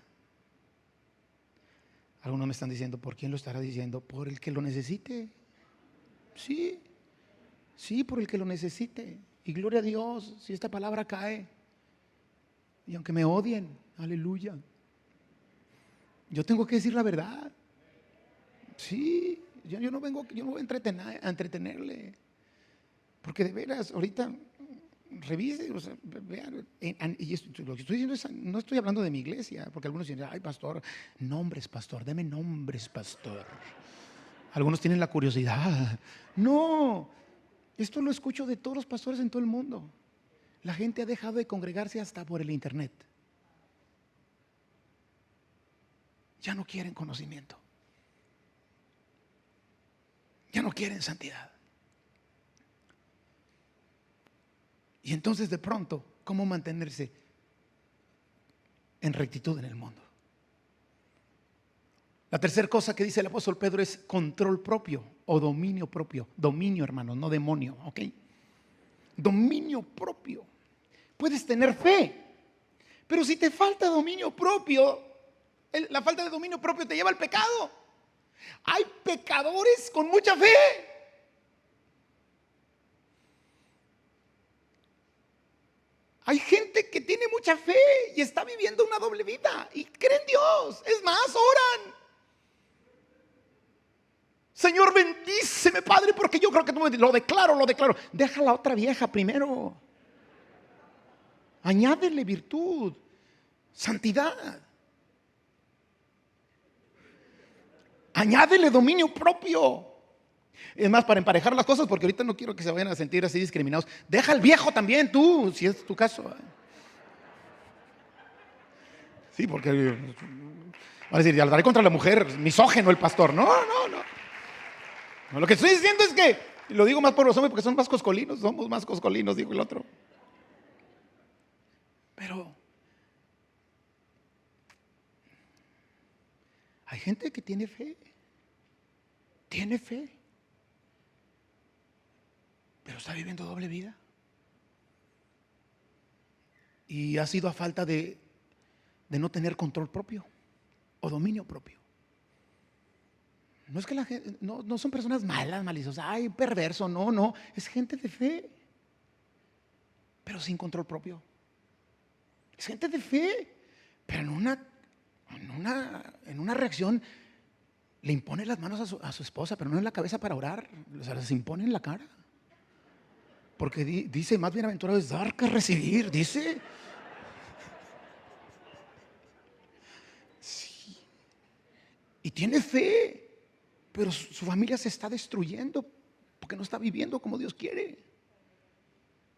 Algunos me están diciendo, ¿por quién lo estará diciendo? Por el que lo necesite. Sí, por el que lo necesite. Y gloria a Dios, si esta palabra cae. Y aunque me odien, aleluya. Yo tengo que decir la verdad. Sí, yo no voy a entretenerle. Porque de veras, ahorita revise, o sea, vean, y lo que estoy diciendo es, no estoy hablando de mi iglesia, porque algunos dicen, ay, pastor, nombres, pastor, deme nombres, pastor. Algunos tienen la curiosidad. No, esto lo escucho de todos los pastores en todo el mundo. La gente ha dejado de congregarse hasta por el internet. Ya no quieren conocimiento. Ya no quieren santidad. Y entonces de pronto, ¿cómo mantenerse en rectitud en el mundo? La tercera cosa que dice el apóstol Pedro es control propio o dominio propio. Dominio, hermano, no demonio, ¿ok? Dominio propio. Puedes tener fe, pero si te falta dominio propio, la falta de dominio propio te lleva al pecado. Hay pecadores con mucha fe. Hay gente que tiene mucha fe y está viviendo una doble vida y cree en Dios. Es más, oran. Señor, bendíceme, Padre, porque yo creo que tú lo declaro. Deja la otra vieja primero. Añádele virtud, santidad. Añádele dominio propio. Es más, para emparejar las cosas, porque ahorita no quiero que se vayan a sentir así discriminados. Deja al viejo también tú, si es tu caso. Sí, porque va a decir, ya lo daré contra la mujer, misógeno el pastor. No. Lo que estoy diciendo es que, lo digo más por los hombres porque son más coscolinos, somos más coscolinos, dijo el otro. Pero hay gente que tiene fe, pero está viviendo doble vida. Y ha sido a falta de no tener control propio o dominio propio. No es que la gente, no son personas malas, maliciosas, ay, perverso, no, es gente de fe, pero sin control propio. Es gente de fe, pero en una En una reacción le impone las manos a su esposa, pero no en la cabeza para orar, o sea, las impone en la cara. Porque dice, más bienaventurado es dar que recibir, dice. Sí. Y tiene fe, pero su familia se está destruyendo porque no está viviendo como Dios quiere.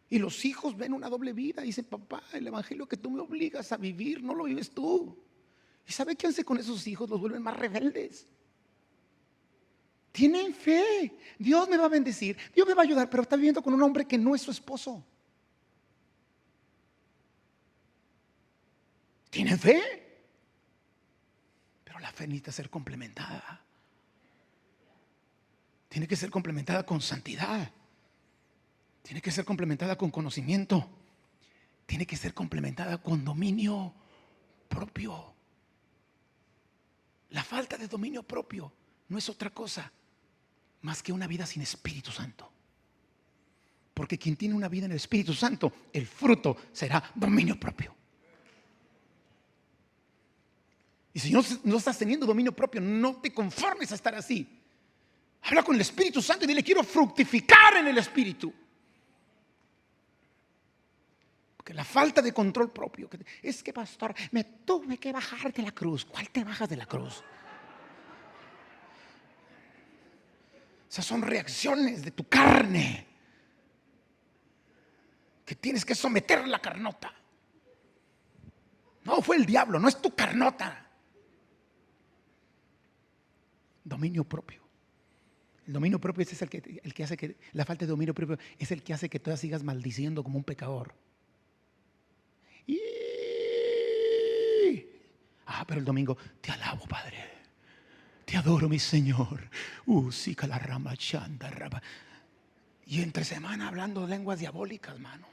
Y los hijos ven una doble vida. Dicen, papá, el evangelio que tú me obligas a vivir no lo vives tú. ¿Y sabe qué hace con esos hijos? Los vuelven más rebeldes. Tienen fe. Dios me va a bendecir, Dios me va a ayudar, pero está viviendo con un hombre que no es su esposo. Tienen fe, pero la fe necesita ser complementada. Tiene que ser complementada con santidad. Tiene que ser complementada con conocimiento. Tiene que ser complementada con dominio propio. La falta de dominio propio no es otra cosa más que una vida sin Espíritu Santo. Porque quien tiene una vida en el Espíritu Santo, el fruto será dominio propio. Y si no estás teniendo dominio propio, no te conformes a estar así. Habla con el Espíritu Santo y dile, quiero fructificar en el Espíritu. Porque la falta de control propio, es que pastor, me tuve que bajar de la cruz. ¿Cuál te bajas de la cruz? Esas son reacciones de tu carne que tienes que someter la carnota. No, fue el diablo, no es tu carnota. Dominio propio. El dominio propio es el que hace que, la falta de dominio propio es el que hace que tú sigas maldiciendo como un pecador. Pero el domingo, te alabo, Padre. Te adoro, mi Señor. La rama chanda rama. Y entre semana hablando lenguas diabólicas, hermano.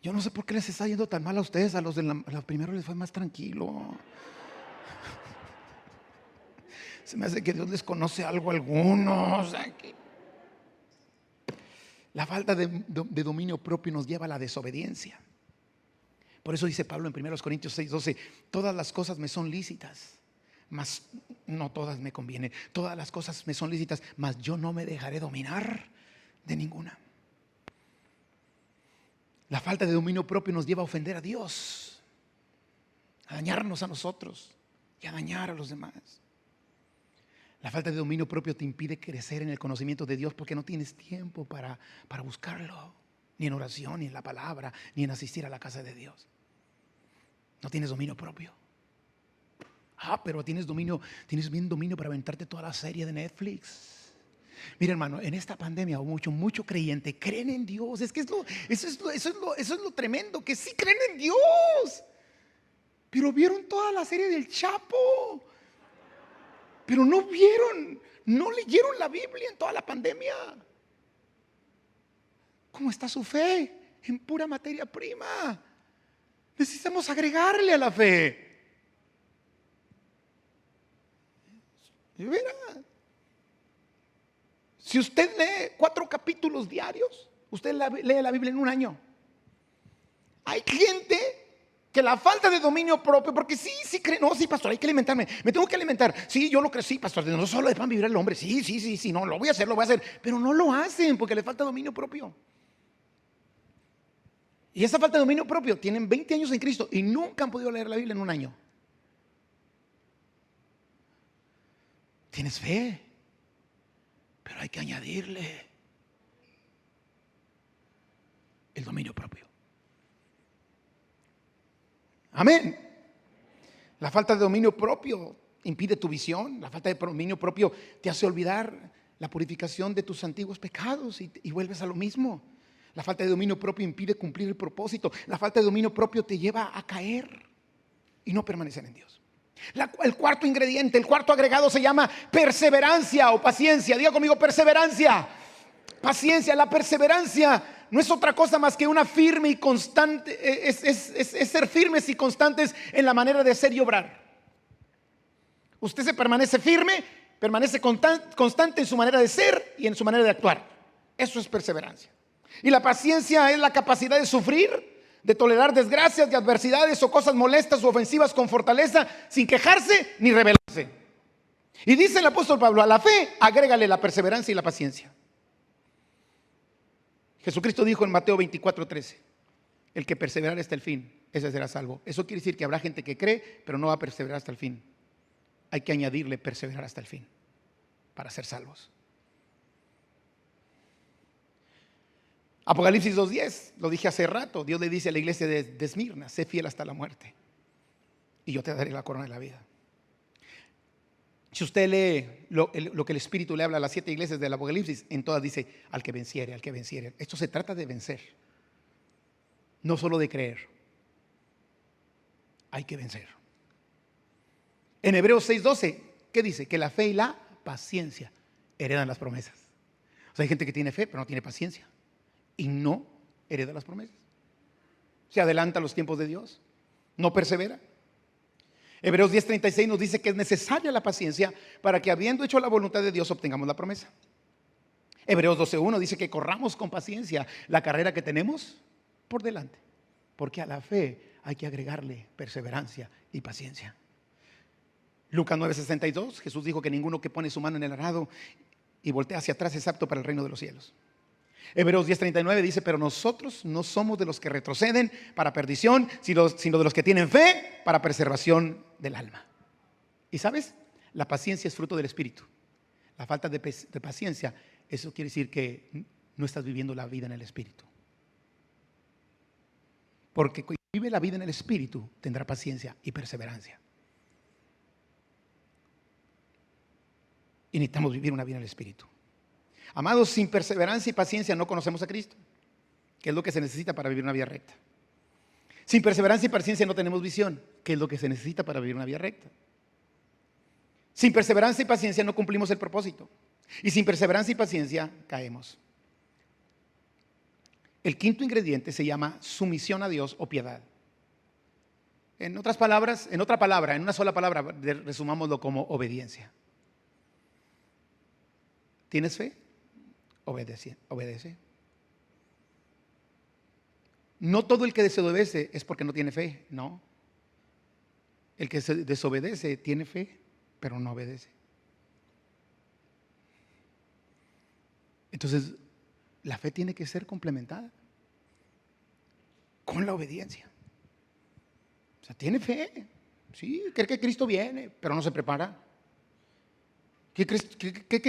Yo no sé por qué les está yendo tan mal a ustedes. A los primeros les fue más tranquilo. Se me hace que Dios les conoce algo a algunos. La falta de dominio propio nos lleva a la desobediencia. Por eso dice Pablo en 1 Corintios 6:12, todas las cosas me son lícitas, mas no todas me convienen. Todas las cosas me son lícitas, mas yo no me dejaré dominar de ninguna. La falta de dominio propio nos lleva a ofender a Dios, a dañarnos a nosotros y a dañar a los demás. La falta de dominio propio te impide crecer en el conocimiento de Dios porque no tienes tiempo para buscarlo, ni en oración, ni en la palabra, ni en asistir a la casa de Dios. No tienes dominio propio. Pero tienes bien dominio para aventarte toda la serie de Netflix. Mira, hermano, en esta pandemia mucho creyente creen en Dios. Es que eso es lo tremendo, que sí creen en Dios, pero vieron toda la serie del Chapo, pero no leyeron la Biblia en toda la pandemia. ¿Cómo está su fe? En pura materia prima. Necesitamos agregarle a la fe. Y verá, si usted lee 4 capítulos diarios, usted lee la Biblia en un año. Hay gente que la falta de dominio propio, porque sí cree, no, sí, pastor, hay que alimentarme, me tengo que alimentar. Sí, yo lo creo, sí, pastor, no solo de pan vivir el hombre. Sí, no, lo voy a hacer, pero no lo hacen porque le falta dominio propio. Y esa falta de dominio propio, tienen 20 años en Cristo y nunca han podido leer la Biblia en un año. Tienes fe, pero hay que añadirle el dominio propio. Amén. La falta de dominio propio impide tu visión. La falta de dominio propio te hace olvidar la purificación de tus antiguos pecados y vuelves a lo mismo. La falta de dominio propio impide cumplir el propósito. La falta de dominio propio te lleva a caer y no permanecer en Dios. El cuarto ingrediente, el cuarto agregado se llama perseverancia o paciencia. Diga conmigo, perseverancia. Paciencia, la perseverancia no es otra cosa más que una firme y constante, es ser firmes y constantes en la manera de ser y obrar. Usted se permanece firme, permanece constante en su manera de ser y en su manera de actuar. Eso es perseverancia. Y la paciencia es la capacidad de sufrir de tolerar desgracias, de adversidades o cosas molestas o ofensivas con fortaleza, sin quejarse ni rebelarse. Y dice el apóstol Pablo, a la fe agrégale la perseverancia y la paciencia. Jesucristo dijo en Mateo 24:13, el que perseverare hasta el fin, ese será salvo. Eso quiere decir que habrá gente que cree, pero no va a perseverar hasta el fin. Hay que añadirle perseverar hasta el fin para ser salvos. Apocalipsis 2:10, lo dije hace rato, Dios le dice a la iglesia de Esmirna, sé fiel hasta la muerte y yo te daré la corona de la vida. Si usted lee lo que el Espíritu le habla a las 7 iglesias del Apocalipsis, en todas dice, al que venciere, al que venciere. Esto se trata de vencer, no solo de creer. Hay que vencer. En Hebreos 6:12, ¿qué dice? Que la fe y la paciencia heredan las promesas. O sea, hay gente que tiene fe, pero no tiene paciencia y no hereda las promesas. Se adelanta a los tiempos de Dios, no persevera. Hebreos 10:36 nos dice que es necesaria la paciencia para que, habiendo hecho la voluntad de Dios, obtengamos la promesa. Hebreos 12:1 dice que corramos con paciencia la carrera que tenemos por delante, porque a la fe hay que agregarle perseverancia y paciencia. Lucas 9:62, Jesús dijo que ninguno que pone su mano en el arado y voltea hacia atrás es apto para el reino de los cielos. Hebreos 10:39 dice, pero nosotros no somos de los que retroceden para perdición, sino de los que tienen fe para preservación del alma. Y sabes, la paciencia es fruto del Espíritu. La falta de paciencia, eso quiere decir que no estás viviendo la vida en el Espíritu. Porque quien vive la vida en el Espíritu tendrá paciencia y perseverancia. Y necesitamos vivir una vida en el Espíritu. Amados, sin perseverancia y paciencia no conocemos a Cristo, que es lo que se necesita para vivir una vida recta. Sin perseverancia y paciencia no tenemos visión, que es lo que se necesita para vivir una vida recta. Sin perseverancia y paciencia no cumplimos el propósito. Y sin perseverancia y paciencia caemos. El quinto ingrediente se llama sumisión a Dios o piedad. En otras palabras, en una sola palabra, resumámoslo como obediencia. ¿Tienes fe? Obedece. No todo el que desobedece es porque no tiene fe, no. El que se desobedece tiene fe, pero no obedece. Entonces, la fe tiene que ser complementada con la obediencia. O sea, tiene fe, sí, cree que Cristo viene, pero no se prepara. Que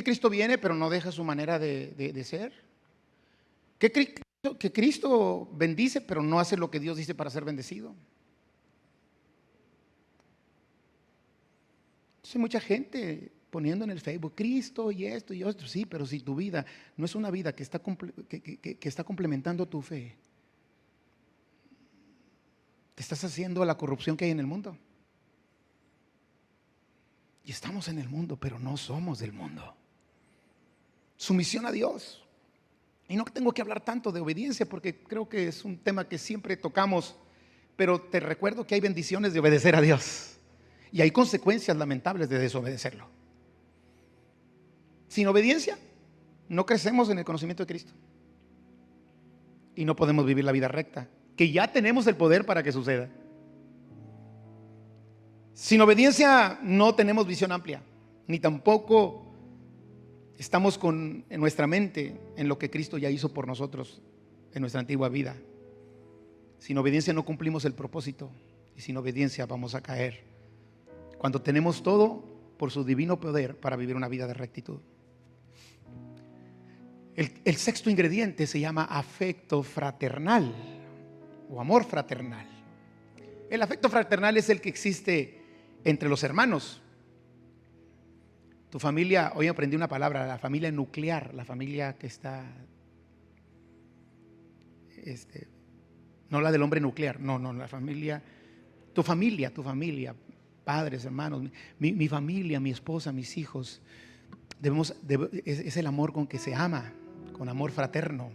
Cristo viene, pero no deja su manera de ser. Que Cristo bendice, pero no hace lo que Dios dice para ser bendecido. Entonces, mucha gente poniendo en el Facebook Cristo y esto, sí, pero si tu vida no es una vida que está complementando tu fe, te estás haciendo a la corrupción que hay en el mundo. Y estamos en el mundo, pero no somos del mundo. Sumisión a Dios. Y no tengo que hablar tanto de obediencia porque creo que es un tema que siempre tocamos, pero te recuerdo que hay bendiciones de obedecer a Dios y hay consecuencias lamentables de desobedecerlo. Sin obediencia no crecemos en el conocimiento de Cristo y no podemos vivir la vida recta, que ya tenemos el poder para que suceda. Sin obediencia no tenemos visión amplia, ni tampoco estamos en nuestra mente en lo que Cristo ya hizo por nosotros en nuestra antigua vida. Sin obediencia no cumplimos el propósito y sin obediencia vamos a caer cuando tenemos todo por su divino poder para vivir una vida de rectitud. El sexto ingrediente se llama afecto fraternal o amor fraternal. El afecto fraternal es el que existe entre los hermanos. Tu familia, hoy aprendí una palabra, la familia nuclear, la familia que está, no la del hombre nuclear, no, la familia, tu familia, padres, hermanos, mi familia, mi esposa, mis hijos, es el amor con que se ama, con amor fraterno.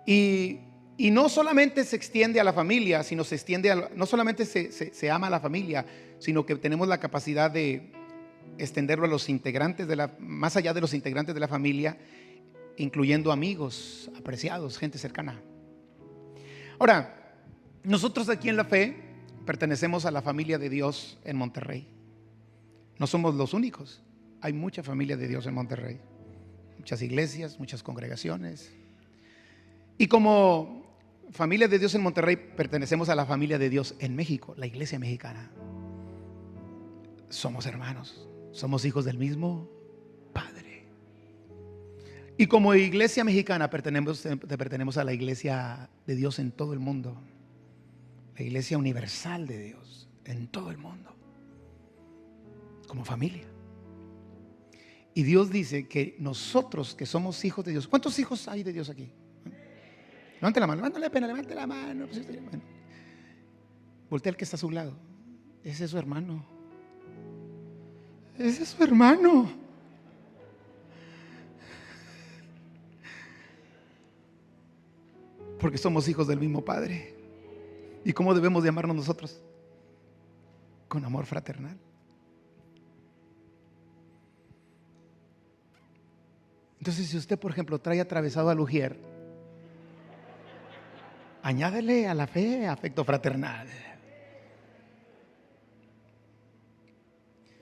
Y no solamente se extiende a la familia, sino se extiende no solamente se ama a la familia, sino que tenemos la capacidad de extenderlo a los integrantes más allá de los integrantes de la familia, incluyendo amigos, apreciados, gente cercana. Ahora, nosotros aquí en La Fe pertenecemos a la familia de Dios en Monterrey. No somos los únicos. Hay mucha familia de Dios en Monterrey. Muchas iglesias, muchas congregaciones. Y como familia de Dios en Monterrey, pertenecemos a la familia de Dios en México, la iglesia mexicana. Somos hermanos, somos hijos del mismo Padre. Y como iglesia mexicana pertenecemos a la iglesia de Dios en todo el mundo, la iglesia universal de Dios en todo el mundo, como familia. Y Dios dice que nosotros que somos hijos de Dios, ¿cuántos hijos hay de Dios aquí? Levante la mano, levante la mano. Bueno, voltea al que está a su lado. Ese es su hermano. Ese es su hermano. Porque somos hijos del mismo Padre. ¿Y cómo debemos de amarnos nosotros? Con amor fraternal. Entonces, si usted, por ejemplo, trae atravesado al ujier, añádele a la fe afecto fraternal.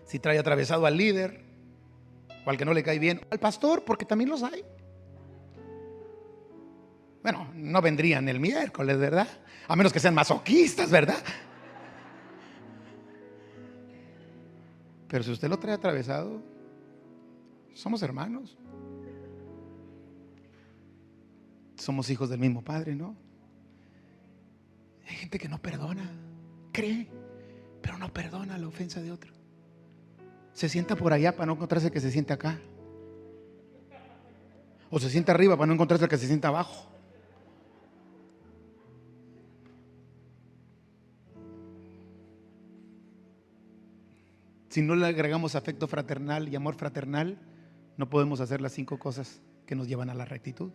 Si trae atravesado al líder, o al que no le cae bien, al pastor, porque también los hay. Bueno, no vendrían el miércoles, ¿verdad? A menos que sean masoquistas, ¿verdad? Pero si usted lo trae atravesado, somos hermanos. Somos hijos del mismo Padre, ¿no? Hay gente que no perdona, cree, pero no perdona la ofensa de otro. Se sienta por allá para no encontrarse que se siente acá. O se sienta arriba para no encontrarse que se sienta abajo. Si no le agregamos afecto fraternal y amor fraternal, no podemos hacer las 5 cosas que nos llevan a la rectitud.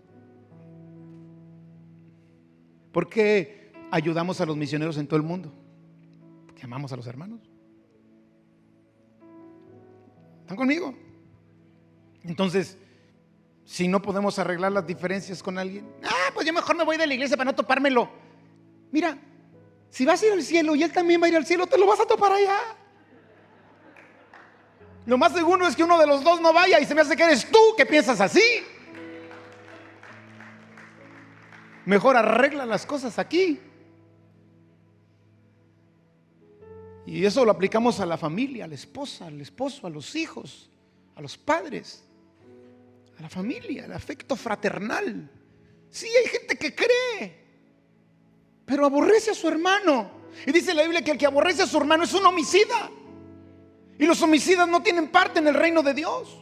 ¿Por qué ayudamos a los misioneros en todo el mundo? Porque amamos a los hermanos. ¿Están conmigo? Entonces, si no podemos arreglar las diferencias con alguien, pues yo mejor me voy de la iglesia para no topármelo. Mira, si vas a ir al cielo y él también va a ir al cielo, te lo vas a topar allá. Lo más seguro es que uno de los dos no vaya y se me hace que eres tú que piensas así. Mejor arregla las cosas aquí. Y eso lo aplicamos a la familia, a la esposa, al esposo, a los hijos, a los padres, a la familia, el afecto fraternal. Sí, hay gente que cree, pero aborrece a su hermano. Y dice la Biblia que el que aborrece a su hermano es un homicida. Y los homicidas no tienen parte en el reino de Dios.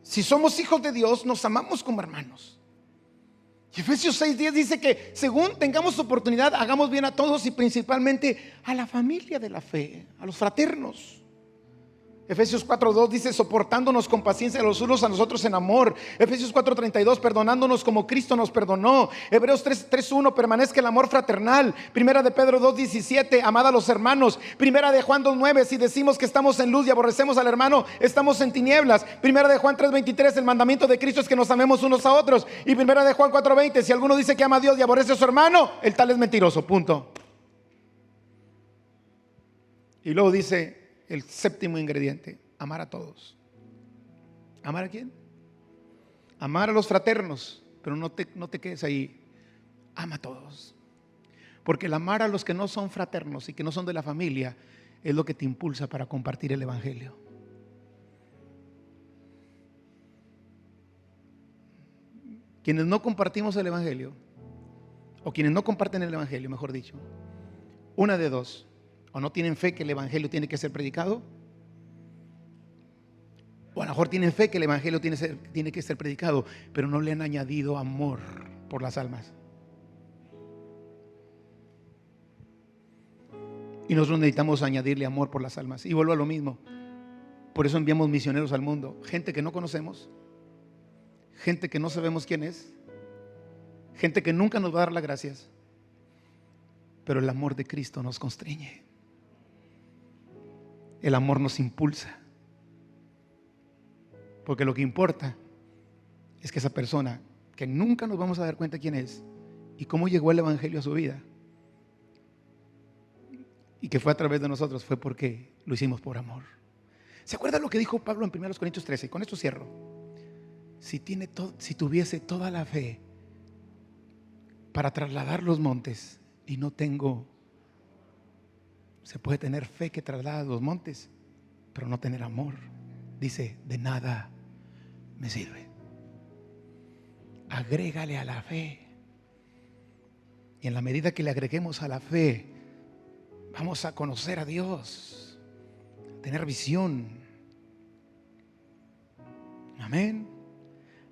Si somos hijos de Dios, nos amamos como hermanos. Y Efesios 6:10 dice que según tengamos oportunidad, hagamos bien a todos y principalmente a la familia de la fe, a los fraternos. Efesios 4:2 dice soportándonos con paciencia los unos a nosotros en amor. Efesios 4:32 perdonándonos como Cristo nos perdonó. Hebreos 3:1 permanezca el amor fraternal. Primera de Pedro 2:17 amad a los hermanos. Primera de Juan 2:9 si decimos que estamos en luz y aborrecemos al hermano, estamos en tinieblas. Primera de Juan 3:23 el mandamiento de Cristo es que nos amemos unos a otros. Y primera de Juan 4:20 si alguno dice que ama a Dios y aborrece a su hermano, el tal es mentiroso, punto. Y luego dice el séptimo ingrediente, amar a todos. ¿Amar a quién? Amar a los fraternos, pero no te quedes ahí. Ama a todos. Porque el amar a los que no son fraternos y que no son de la familia es lo que te impulsa para compartir el evangelio. Quienes no compartimos el evangelio, o quienes no comparten el evangelio, mejor dicho, una de dos: o no tienen fe que el evangelio tiene que ser predicado, o a lo mejor tienen fe que el evangelio tiene que ser predicado, pero no le han añadido amor por las almas. Y nosotros necesitamos añadirle amor por las almas. Y vuelvo a lo mismo. Por eso enviamos misioneros al mundo. Gente que no conocemos, gente que no sabemos quién es, gente que nunca nos va a dar las gracias, pero el amor de Cristo nos constriñe. El amor nos impulsa. Porque lo que importa es que esa persona, que nunca nos vamos a dar cuenta quién es y cómo llegó el evangelio a su vida, y que fue a través de nosotros, fue porque lo hicimos por amor. ¿Se acuerda lo que dijo Pablo en 1 Corintios 13? Y con esto cierro. Si tuviese toda la fe para trasladar los montes y no tengo. Se puede tener fe que traslada los montes, pero no tener amor. Dice, de nada me sirve. Agrégale a la fe. Y en la medida que le agreguemos a la fe, vamos a conocer a Dios, a tener visión. Amén.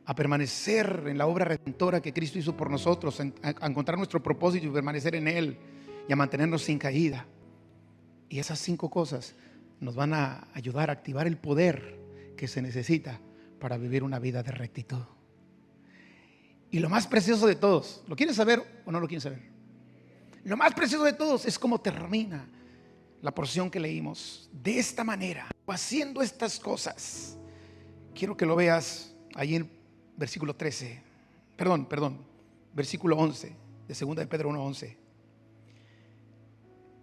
A permanecer en la obra redentora que Cristo hizo por nosotros, a encontrar nuestro propósito y permanecer en Él, y a mantenernos sin caída. Y esas 5 cosas nos van a ayudar a activar el poder que se necesita para vivir una vida de rectitud. Y lo más precioso de todos, ¿lo quieren saber o no lo quieren saber? Lo más precioso de todos es cómo termina la porción que leímos. De esta manera, haciendo estas cosas. Quiero que lo veas ahí en versículo 13. Versículo 11 de 2 de Pedro 1:11.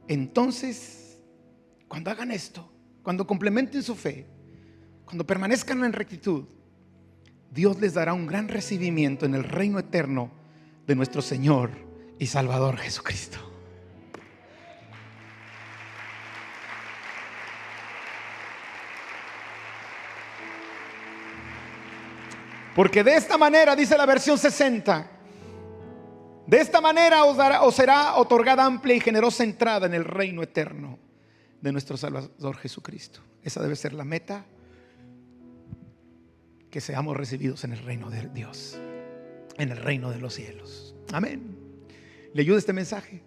Entonces, cuando hagan esto, cuando complementen su fe, cuando permanezcan en rectitud, Dios les dará un gran recibimiento en el reino eterno de nuestro Señor y Salvador Jesucristo. Porque de esta manera, dice la versión 60, de esta manera os será otorgada amplia y generosa entrada en el reino eterno de nuestro Salvador Jesucristo. Esa debe ser la meta, que seamos recibidos en el reino de Dios, en el reino de los cielos. Amén. ¿Le ayuda este mensaje?